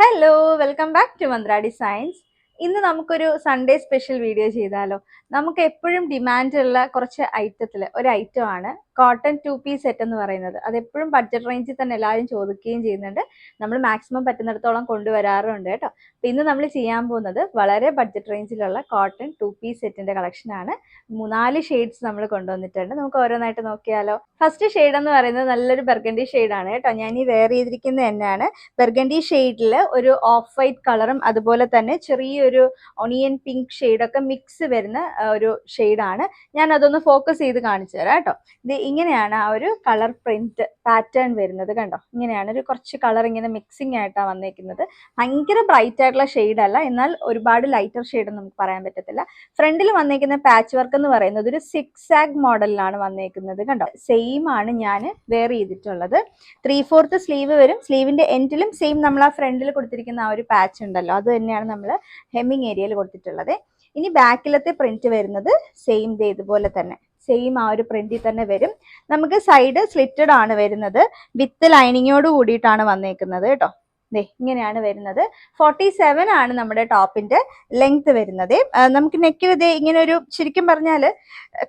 Hello, welcome back to Mantra designs. ഇന്ന് നമുക്കൊരു Sunday special video ചെയ്താലോ? നമുക്ക് എപ്പോഴും ഡിമാൻഡുള്ള കുറച്ച് ഐറ്റത്തിൽ ഒരു ഐറ്റമാണ് കോട്ടൺ 2 പീസ് സെറ്റ് എന്ന് പറയുന്നത്. അത് എപ്പോഴും ബഡ്ജറ്റ് റേഞ്ചിൽ തന്നെ എല്ലാവരും ചോദിക്കുകയും ചെയ്യുന്നുണ്ട്. നമ്മൾ മാക്സിമം പറ്റുന്നിടത്തോളം കൊണ്ടുവരാറുണ്ട് കേട്ടോ. അപ്പം ഇന്ന് നമ്മൾ ചെയ്യാൻ പോകുന്നത് വളരെ ബഡ്ജറ്റ് റേഞ്ചിലുള്ള കോട്ടൺ 2 പീസ് സെറ്റിന്റെ കളക്ഷനാണ്. 4 ഷെയ്ഡ്സ് നമ്മൾ കൊണ്ടുവന്നിട്ടുണ്ട്. നമുക്ക് ഓരോന്നായിട്ട് നോക്കിയാലോ. ഫസ്റ്റ് ഷെയ്ഡ് എന്ന് പറയുന്നത് നല്ലൊരു ബർഗണ്ടി ഷെയ്ഡാണ് കേട്ടോ. ഞാൻ ഈ വെയർ ചെയ്തിരിക്കുന്നത് തന്നെയാണ്. ബർഗണ്ടി ഷെയ്ഡിൽ ഒരു ഓഫ് വൈറ്റ് കളറും അതുപോലെ തന്നെ ചെറിയൊരു ഒണിയൻ പിങ്ക് ഷെയ്ഡൊക്കെ മിക്സ് വരുന്ന ഒരു ഷെയ്ഡാണ്. ഞാൻ അതൊന്ന് ഫോക്കസ് ചെയ്ത് കാണിച്ചു തരാം കേട്ടോ. ഇത് ഇങ്ങനെയാണ് ആ ഒരു കളർ പ്രിന്റ് പാറ്റേൺ വരുന്നത്. കണ്ടോ, ഇങ്ങനെയാണ് ഒരു കുറച്ച് കളർ ഇങ്ങനെ മിക്സിംഗ് ആയിട്ടാണ് വന്നേക്കുന്നത്. ഭയങ്കര ബ്രൈറ്റ് ആയിട്ടുള്ള ഷെയ്ഡ് അല്ല, എന്നാൽ ഒരുപാട് ലൈറ്റർ ഷെയ്ഡ് നമുക്ക് പറയാൻ പറ്റത്തില്ല. ഫ്രണ്ടിൽ വന്നേക്കുന്ന പാച്ച് വർക്ക് എന്ന് പറയുന്നത് ഒരു 6 മോഡലിലാണ് വന്നേക്കുന്നത്. കണ്ടോ, സെയിം ആണ് ഞാൻ വെയർ ചെയ്തിട്ടുള്ളത്. 3/4 സ്ലീവ് വരും. സ്ലീവിന്റെ എൻഡിലും സെയിം നമ്മൾ ആ ഫ്രണ്ടിൽ കൊടുത്തിരിക്കുന്ന ആ ഒരു പാച്ച് ഉണ്ടല്ലോ, അത് തന്നെയാണ് നമ്മൾ ഹെമ്മിങ് ഏരിയയിൽ കൊടുത്തിട്ടുള്ളത്. ഇനി ബാക്കിലത്തെ പ്രിന്റ് വരുന്നത് സെയിം ഇതുപോലെ തന്നെ സെയിം ആ ഒരു പ്രിന്റിൽ തന്നെ വരും. നമുക്ക് സൈഡ് സ്ലിറ്റഡ് ആണ് വരുന്നത്. വിത്ത് ലൈനിങ്ങോട് കൂടിയിട്ടാണ് വന്നേക്കുന്നത് കേട്ടോ. ഇങ്ങനെയാണ് വരുന്നത്. 47 ആണ് നമ്മുടെ ടോപ്പിന്റെ ലെങ്ത് വരുന്നത്. നമുക്ക് നെക്കിൽ ഇങ്ങനെ ഒരു, ശരിക്കും പറഞ്ഞാൽ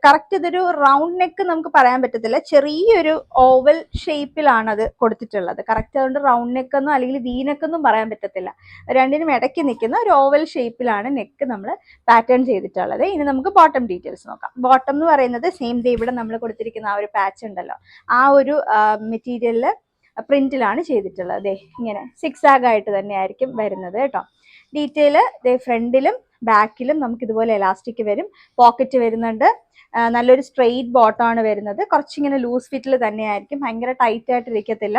കറക്റ്റ് ഇതൊരു റൗണ്ട് നെക്ക് നമുക്ക് പറയാൻ പറ്റത്തില്ല. ചെറിയൊരു ഓവൽ ഷേപ്പിലാണ് അത് കൊടുത്തിട്ടുള്ളത്. കറക്റ്റ് അതുകൊണ്ട് റൗണ്ട് നെക്കെന്നോ അല്ലെങ്കിൽ വി നെക്കെന്നും പറയാൻ പറ്റത്തില്ല. രണ്ടിനും ഇടയ്ക്ക് നിൽക്കുന്ന ഒരു ഓവൽ ഷേപ്പിലാണ് നെക്ക് നമ്മൾ പാറ്റേൺ ചെയ്തിട്ടുള്ളത്. ഇനി നമുക്ക് ബോട്ടം ഡീറ്റെയിൽസ് നോക്കാം. ബോട്ടം എന്ന് പറയുന്നത് സെയിം ഇവിടെ നമ്മൾ കൊടുത്തിരിക്കുന്ന ആ ഒരു പാച്ച് ഉണ്ടല്ലോ, ആ ഒരു മെറ്റീരിയലിൽ പ്രിന്റിലാണ് ചെയ്തിട്ടുള്ളത്. ഇങ്ങനെ 6 ആയിട്ട് തന്നെ ആയിരിക്കും വരുന്നത് കേട്ടോ. ഡീറ്റെയിൽ ഫ്രണ്ടിലും ബാക്കിലും നമുക്ക് ഇതുപോലെ എലാസ്റ്റിക് വരും. പോക്കറ്റ് വരുന്നുണ്ട്. നല്ലൊരു സ്ട്രെയിറ്റ് ബോട്ടമാണ് വരുന്നത്. കുറച്ചിങ്ങനെ ലൂസ് ഫിറ്റിൽ തന്നെയായിരിക്കും, ഭയങ്കര ടൈറ്റ് ആയിട്ട് ഇരിക്കത്തില്ല.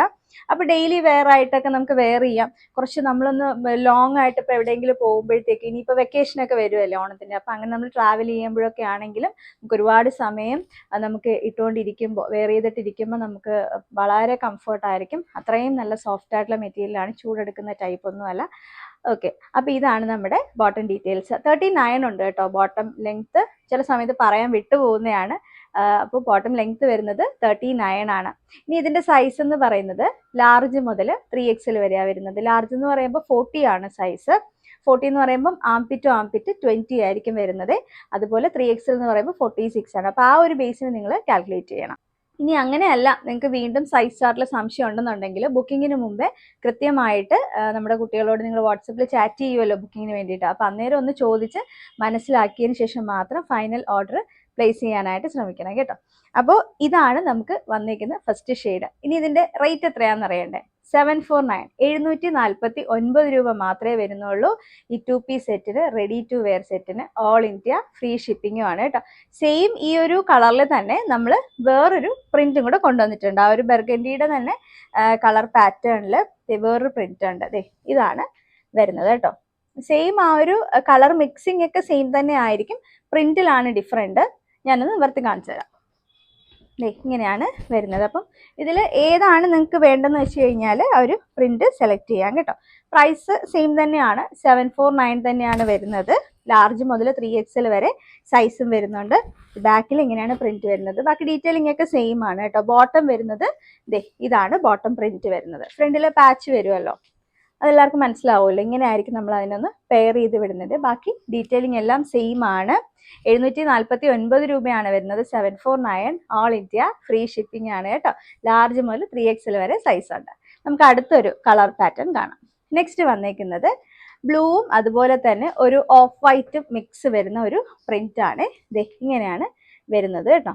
അപ്പോൾ ഡെയിലി വെയർ ആയിട്ടൊക്കെ നമുക്ക് വെയർ ചെയ്യാം. കുറച്ച് നമ്മളൊന്ന് ലോങ് ആയിട്ട് ഇപ്പോൾ എവിടെയെങ്കിലും പോകുമ്പോഴത്തേക്ക്, ഇനിയിപ്പോൾ വെക്കേഷനൊക്കെ വരുമല്ലോ ഓണത്തിൻ്റെ, അപ്പോൾ അങ്ങനെ നമ്മൾ ട്രാവൽ ചെയ്യുമ്പോഴൊക്കെ ആണെങ്കിലും നമുക്ക് ഒരുപാട് സമയം നമുക്ക് ഇട്ടുകൊണ്ടിരിക്കുമ്പോൾ, വെയർ ചെയ്തിട്ടിരിക്കുമ്പോൾ നമുക്ക് വളരെ കംഫർട്ടായിരിക്കും. അത്രയും നല്ല സോഫ്റ്റ് ആയിട്ടുള്ള മെറ്റീരിയലാണ്, ചൂടെടുക്കുന്ന ടൈപ്പ് ഒന്നുമല്ല. ഓക്കെ, അപ്പോൾ ഇതാണ് നമ്മുടെ ബോട്ടം ഡീറ്റെയിൽസ്. 39 ഉണ്ട് കേട്ടോ ബോട്ടം ലെങ്ത്ത്. ചില സമയത്ത് പറയാൻ വിട്ടുപോകുന്നതാണ്. അപ്പോൾ ബോട്ടം ലെങ്ത്ത് വരുന്നത് 39 ആണ്. ഇനി ഇതിൻ്റെ സൈസ് എന്ന് പറയുന്നത് ലാർജ് മുതൽ 3XL വരെയാണ് വരുന്നത്. ലാർജ് എന്ന് പറയുമ്പോൾ 40 ആണ് സൈസ്. 40 എന്ന് പറയുമ്പം ആംപിറ്റ് ടു ആംപിറ്റ് 20 ആയിരിക്കും വരുന്നത്. അതുപോലെ 3XL എന്ന് പറയുമ്പോൾ 46 ആണ്. അപ്പോൾ ആ ഒരു ബേസിന് നിങ്ങൾ കാൽക്കുലേറ്റ് ചെയ്യണം. ഇനി അങ്ങനെയല്ല, നിങ്ങൾക്ക് വീണ്ടും സൈസ് ചാർട്ടിൽ സംശയം ഉണ്ടെന്നുണ്ടെങ്കിൽ ബുക്കിങ്ങിന് മുമ്പേ കൃത്യമായിട്ട് നമ്മുടെ കുട്ടികളോട് നിങ്ങൾ വാട്സപ്പിൽ ചാറ്റ് ചെയ്യുമല്ലോ ബുക്കിങ്ങിന് വേണ്ടിയിട്ട്. അപ്പോൾ അന്നേരം ഒന്ന് ചോദിച്ച് മനസ്സിലാക്കിയതിന് ശേഷം മാത്രം ഫൈനൽ ഓർഡർ പ്ലേസ് ചെയ്യാനായിട്ട് ശ്രമിക്കണം കേട്ടോ. അപ്പോൾ ഇതാണ് നമുക്ക് വന്നിരിക്കുന്ന ഫസ്റ്റ് ഷെയ്ഡ്. ഇനി ഇതിൻ്റെ റേറ്റ് എത്രയാണെന്ന് അറിയണ്ടേ? 749 749 രൂപ മാത്രമേ വരുന്നുള്ളൂ ഈ 2 പീസ് സെറ്റിന്. റെഡി ടു വെയർ സെറ്റിന് ഓൾ ഇന്ത്യ ഫ്രീ ഷിപ്പിങ്ങും ആണ് കേട്ടോ. സെയിം ഈ ഒരു കളറിൽ തന്നെ നമ്മൾ വേറൊരു പ്രിന്റും കൂടെ കൊണ്ടുവന്നിട്ടുണ്ട്. ആ ഒരു ബർഗൻഡിയുടെ തന്നെ കളർ പാറ്റേണിൽ വേറൊരു പ്രിന്റ് ഉണ്ട്. ഇതാണ് വരുന്നത് കേട്ടോ. സെയിം ആ ഒരു കളർ മിക്സിംഗ് ഒക്കെ സെയിം തന്നെ ആയിരിക്കും, പ്രിന്റിലാണ് ഡിഫറെന്റ്. ഞാനൊന്ന് നിവർത്തി കാണിച്ചു തരാം. ഇങ്ങനെയാണ് വരുന്നത്. അപ്പം ഇതിൽ ഏതാണ് നിങ്ങൾക്ക് വേണ്ടതെന്ന് വെച്ച് കഴിഞ്ഞാൽ ആ ഒരു പ്രിന്റ് സെലക്ട് ചെയ്യാം കേട്ടോ. പ്രൈസ് സെയിം തന്നെയാണ്, 749 തന്നെയാണ് വരുന്നത്. ലാർജ് മുതൽ 3XL വരെ സൈസും വരുന്നുണ്ട്. ബാക്കിൽ ഇങ്ങനെയാണ് പ്രിന്റ് വരുന്നത്. ബാക്കി ഡീറ്റെയിലിംഗ് ഒക്കെ സെയിം ആണ് കേട്ടോ. ബോട്ടം വരുന്നത് ഇതാണ് ബോട്ടം പ്രിന്റ് വരുന്നത്. ഫ്രണ്ടിലെ പാച്ച് വരുമല്ലോ, അതെല്ലാവർക്കും മനസ്സിലാവുമല്ലോ. ഇങ്ങനെ ആയിരിക്കും നമ്മൾ അതിനൊന്ന് പെയർ ചെയ്ത് വിടുന്നത്. ബാക്കി ഡീറ്റെയിലിംഗ് എല്ലാം സെയിം ആണ്. 749 രൂപയാണ് വരുന്നത്. 749 ഓൾ ഇന്ത്യ ഫ്രീ ഷിപ്പിംഗ് ആണ് കേട്ടോ. ലാർജ് മുതൽ 3XL വരെ സൈസ് ഉണ്ട്. നമുക്ക് അടുത്തൊരു കളർ പാറ്റേൺ കാണാം. നെക്സ്റ്റ് വന്നേക്കുന്നത് ബ്ലൂവും അതുപോലെ തന്നെ ഒരു ഓഫ് വൈറ്റും മിക്സ് വരുന്ന ഒരു പ്രിന്റ് ആണ്. ഇങ്ങനെയാണ് വരുന്നത് കേട്ടോ.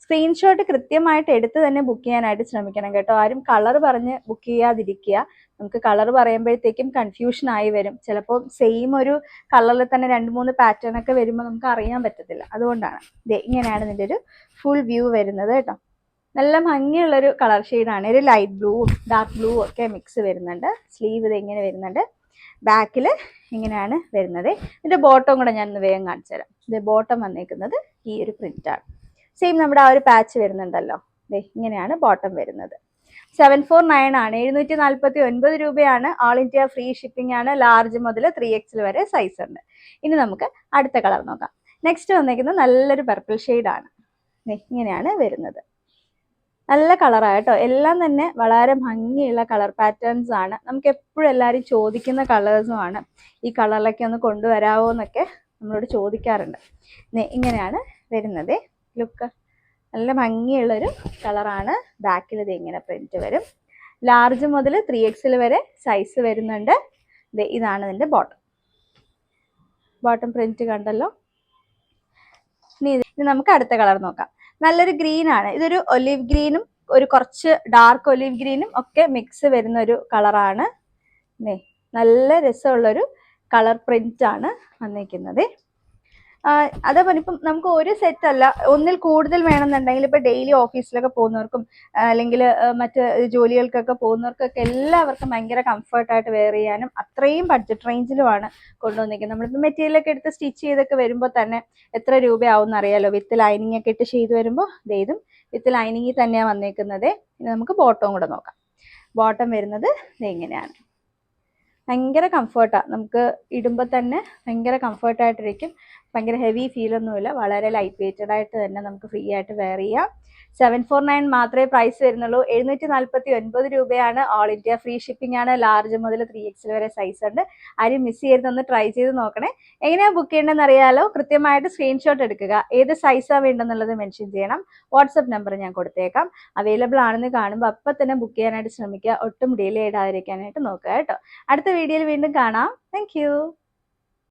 സ്ക്രീൻഷോട്ട് കൃത്യമായിട്ട് എടുത്ത് തന്നെ ബുക്ക് ചെയ്യാനായിട്ട് ശ്രമിക്കണം കേട്ടോ. ആരും കളർ പറഞ്ഞ് ബുക്ക് ചെയ്യാതിരിക്കുക. നമുക്ക് കളർ പറയുമ്പോഴത്തേക്കും കൺഫ്യൂഷൻ ആയി വരും. ചിലപ്പോൾ സെയിം ഒരു കളറിൽ തന്നെ 2-3 പാറ്റേൺ ഒക്കെ വരുമ്പോൾ നമുക്ക് അറിയാൻ പറ്റത്തില്ല. അതുകൊണ്ടാണ് ഇങ്ങനെയാണ് ഇതിൻ്റെ ഒരു ഫുൾ വ്യൂ വരുന്നത് കേട്ടോ. നല്ല ഭംഗിയുള്ളൊരു കളർ ഷെയ്ഡാണ്. ഒരു ലൈറ്റ് ബ്ലൂവും ഡാർക്ക് ബ്ലൂ ഒക്കെ മിക്സ് വരുന്നുണ്ട്. സ്ലീവ് ഇങ്ങനെ വരുന്നുണ്ട്. ബാക്കിൽ ഇങ്ങനെയാണ് വരുന്നത്. ഇതിൻ്റെ ബോട്ടം കൂടെ ഞാൻ ഒന്ന് വേഗം കാണിച്ചു തരാം. ഇത് ബോട്ടം വന്നേക്കുന്നത് ഈ ഒരു പ്രിന്റാണ്. സെയിം നമ്മുടെ ആ ഒരു പാച്ച് വരുന്നുണ്ടല്ലോ. ഇങ്ങനെയാണ് ബോട്ടം വരുന്നത്. 749 ആണ്. 749 രൂപയാണ്. ഓൾ ഇന്ത്യ ഫ്രീ ഷിപ്പിംഗ് ആണ്. ലാർജ് മുതൽ 3XL വരെ സൈസ് ഉണ്ട്. ഇനി നമുക്ക് അടുത്ത കളർ നോക്കാം. നെക്സ്റ്റ് വന്നേക്കുന്നത് നല്ലൊരു പർപ്പിൾ ഷെയ്ഡാണ്. ഇങ്ങനെയാണ് വരുന്നത്. നല്ല കളറാണ് കേട്ടോ. എല്ലാം തന്നെ വളരെ ഭംഗിയുള്ള കളർ പാറ്റേൺസ് ആണ്. നമുക്ക് എപ്പോഴും എല്ലാവരും ചോദിക്കുന്ന കളേഴ്സുമാണ്. ഈ കളറിലൊക്കെ ഒന്ന് കൊണ്ടുവരാമോ എന്നൊക്കെ നമ്മളോട് ചോദിക്കാറുണ്ട്. ഇങ്ങനെയാണ് വരുന്നത് ലുക്ക്. നല്ല ഭംഗിയുള്ളൊരു കളറാണ്. ബാക്കിൽ ഇത് ഇങ്ങനെ പ്രിന്റ് വരും. ലാർജ് മുതൽ 3XL വരെ സൈസ് വരുന്നുണ്ട്. ഇതാണ് ഇതിൻ്റെ ബോട്ടം പ്രിന്റ് കണ്ടല്ലോ. ഇനി നമുക്ക് അടുത്ത കളർ നോക്കാം. നല്ലൊരു ഗ്രീൻ ആണ്. ഇതൊരു ഒലിവ് ഗ്രീനും ഒരു കുറച്ച് ഡാർക്ക് ഒലിവ് ഗ്രീനും ഒക്കെ മിക്സ് വരുന്ന ഒരു കളറാണ്. നല്ല രസമുള്ളൊരു കളർ പ്രിന്റ് ആണ് വന്നിരിക്കുന്നത്. അതേപോലെ ഇപ്പം നമുക്ക് ഒരു സെറ്റ് അല്ല, ഒന്നിൽ കൂടുതൽ വേണമെന്നുണ്ടെങ്കിൽ ഇപ്പം ഡെയിലി ഓഫീസിലൊക്കെ പോകുന്നവർക്കും അല്ലെങ്കിൽ മറ്റ് ജോലികൾക്കൊക്കെ പോകുന്നവർക്കൊക്കെ എല്ലാവർക്കും ഭയങ്കര കംഫർട്ടായിട്ട് വെയർ ചെയ്യാനും അത്രയും ബഡ്ജറ്റ് റേഞ്ചിലുമാണ് കൊണ്ടുവന്നിരിക്കുന്നത്. നമ്മളിപ്പോൾ മെറ്റീരിയലൊക്കെ എടുത്ത് സ്റ്റിച്ച് ചെയ്തൊക്കെ വരുമ്പോൾ തന്നെ എത്ര രൂപയാവും എന്നറിയാലോ. വിത്ത് ലൈനിങ് ഒക്കെ ഇട്ട് ചെയ്ത് വരുമ്പോൾ ഇതും വിത്ത് ലൈനിങ്ങിൽ തന്നെയാണ് വന്നേക്കുന്നത്. ഇനി നമുക്ക് ബോട്ടവും കൂടെ നോക്കാം. ബോട്ടം വരുന്നത് ഇങ്ങനെയാണ്. ഭയങ്കര കംഫർട്ടാണ്. നമുക്ക് ഇടുമ്പോൾ തന്നെ ഭയങ്കര കംഫർട്ടായിട്ടിരിക്കും. ഭയങ്കര ഹെവി ഫീലൊന്നുമില്ല. വളരെ ലൈറ്റ് വെയ്റ്റഡ് ആയിട്ട് തന്നെ നമുക്ക് ഫ്രീ ആയിട്ട് വെയർ ചെയ്യാം. 749 മാത്രമേ പ്രൈസ് വരുന്നുള്ളൂ. 749 രൂപയാണ്. ഓൾ ഇന്ത്യ ഫ്രീ ഷിപ്പിംഗ് ആണ്. ലാർജ് മുതൽ 3XL വരെ സൈസ് ഉണ്ട്. ആരും മിസ് ചെയ്തൊന്ന് ട്രൈ ചെയ്ത് നോക്കണേ. എങ്ങനെയാണ് ബുക്ക് ചെയ്യേണ്ടതെന്ന് അറിയാലോ. കൃത്യമായിട്ട് സ്ക്രീൻഷോട്ട് എടുക്കുക. ഏത് സൈസാണ് വേണ്ടെന്നുള്ളത് മെൻഷൻ ചെയ്യണം. വാട്സപ്പ് നമ്പർ ഞാൻ കൊടുത്തേക്കാം. അവൈലബിൾ ആണെന്ന് കാണുമ്പോൾ അപ്പം തന്നെ ബുക്ക് ചെയ്യാനായിട്ട് ശ്രമിക്കുക. ഒട്ടും ഡിലേ ഇടാതിരിക്കാനായിട്ട് നോക്കുക കേട്ടോ. അടുത്ത വീഡിയോയിൽ വീണ്ടും കാണാം. താങ്ക്